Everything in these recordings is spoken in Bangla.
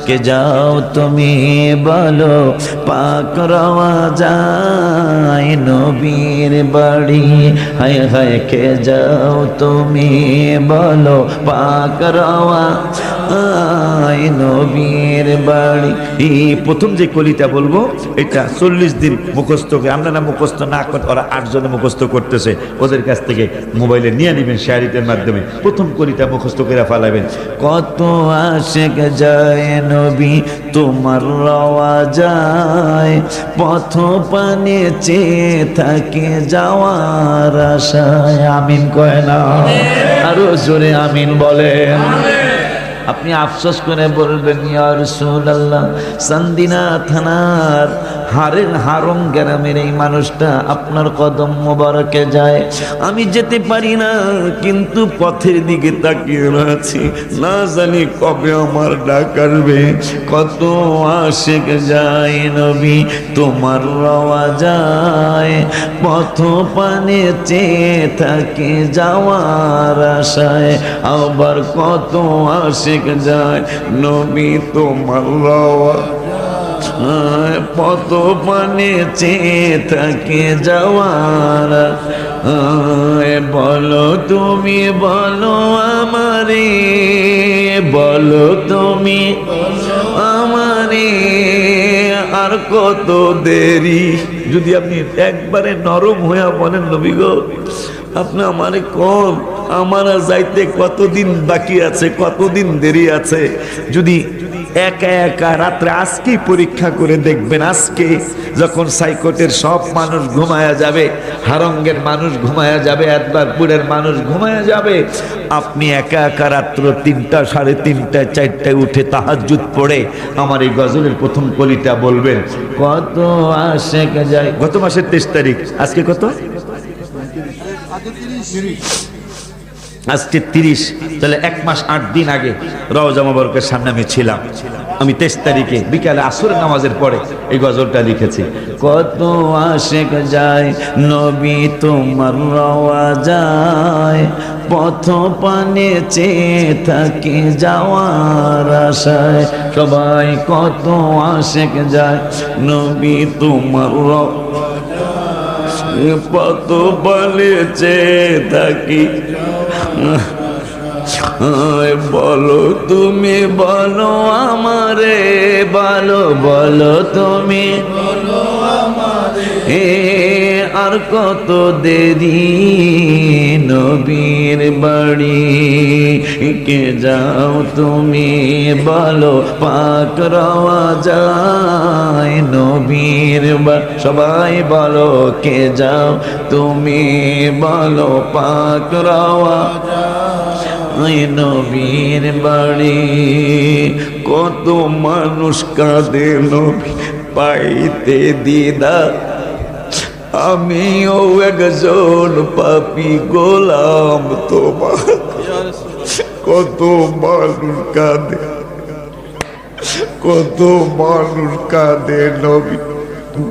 কে যাও তুমি বলো পাক রওয়া যায় নবীর বাড়ি। হায় হায় কে যাও তুমি বলো পাক রওয়া যায় নবীর বাড়ি। এই প্রথম যে কলিটা বলবো এটা 40 দিন মুখস্থ করে, আমরা না মুখস্থ না করে ওরা 8 জনে মুখস্থ করতেছে, ওদের কাছ থেকে মোবাইলে নিয়ে নেবেন শেয়ারিতের মাধ্যমে। প্রথম কলিটা মুখস্থ করে ফেলাবেন। কত আশিক যায় নবী তোমার রওয়া যায়, পথ পানে চেয়ে থাকে যাওয়ার আশায়। আমিন কয় না? আরো জোরে আমিন বলেন। আপনি আফসোস করে বলবেন ইয়া রাসূলুল্লাহ, সান্দিনা থানার হারং গ্রামের এই মানুষটা আপনার কদম মোবারকে যায়, আমি যেতে পারি না, কিন্তু পথের দিকে তাকিয়ে আছি, না জানি কবে আমার ডাক আসবে। কত আশিক যায় নবী তোমার রওয়া যায়, পথ পানে চেয়ে থাকে যাওয়ার আশায়। আবার কত আশিক যায় নবী তোমার রওয়া, পথ পানে চেয়ে থাকে যাওয়ার। বলো তুমি বলো আমারে, বলো তুমি আমারে, আর কত দেরি। যদি আপনি একবারে নরম হয়ে বলেন নবী গো আপনি আমারে কোন, আমার যাইতে কতদিন বাকি আছে, কতদিন দেরি আছে। যদি একা একা রাত্রে আজকেই পরীক্ষা করে দেখবেন, আজকে যখন সাইকোটের সব মানুষ ঘুমায়া যাবে, হারঙ্গের মানুষ ঘুমায়া যাবে, একবারপুরের মানুষ ঘুমায়া যাবে, আপনি একা একা রাত্র 3টা, 3:30, 4টায় উঠে তাহাজ্জুদ পড়ে আমার এই গজলের প্রথম কলিটা বলবেন। কত আশিক যায়। গত মাসের 23 তারিখ, আজকে কত? আজকে 30, তাহলে 1 মাস 8 দিন আগে রওজা মোবারকের সামনে আমি ছিলাম। আমি 23 তারিখে বিকালে আসরের নামাজের পরে এই গজলটা লিখেছি। কত আশিক যায় নবী তোমার রওয়া যায়, পথ পানে চেয়ে থাকে যাওয়ার আশায়। সবাই কত আশিক যায় নবী তোমার রওয়া, পথ পানে চেয়ে থাকি। বলো তুমি বলো আমারে, বলো বলো তুমি বলো আমারে, আর কত দেরি নবীর বাড়ি কে যাও তুমি বলো পাক রওয়া যায় নবীর বাড়ি। সবাই বলো কে যাও তুমি বলো পাক রওয়া নবীর বাড়ি। কত মানুষ কাঁদে নবী পাইতে দিদার, আমিও একজন পাপী গোলাম তোমার। কত মানুষ কাঁদে, কত মানুষ কাঁদে নবী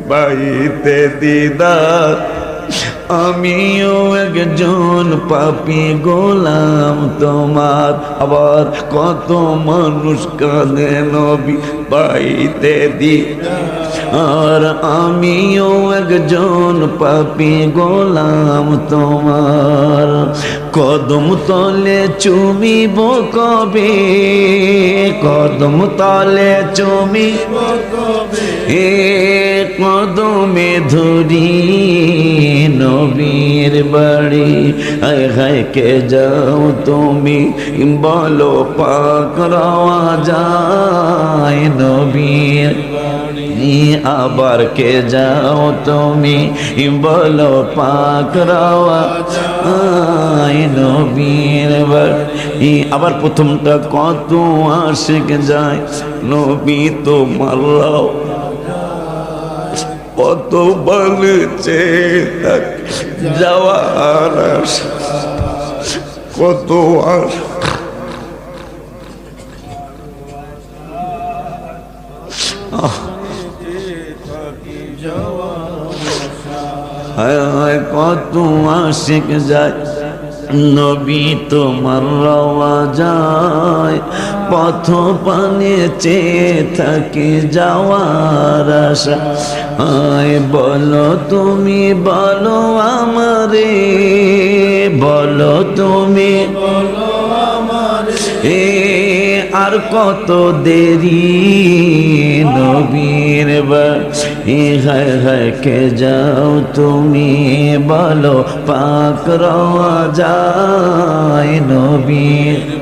পাইতে দিদার, আমিও একজন পাপী গোলাম তোমার। আবার কত মানুষ কাঁদে নবী পাইতে দিদার, আমিও একজন পাপী গোলাম তোমার। কদম তলে চুমিব কবে, কদম তলে চুমিব কবে, কদমে ধরি নবীর বাড়ি। হায় হায় কে যাও তুমি বলো পাক রওয়া যায় নবীর বাড়ি। আবার কে যাও তুমি বলো পাক রওয়া যায় নবীর বাড়ি। আবার প্রথমটা কত আশিক যায় নবী তোমার রওয়া, কত বলছে যাওয়ার কত কত আশিক যায় নবী তোমার রওয়া যায়, পথ পানে চেয়ে থাকি যাওয়ার আশা আয় বলো তুমি বলো আমারে বলো তুমি এ আর কত দেরি নবীর বাড়ি হায় হায় কে যাও তুমি বলো পাক রওয়া যায় নবীর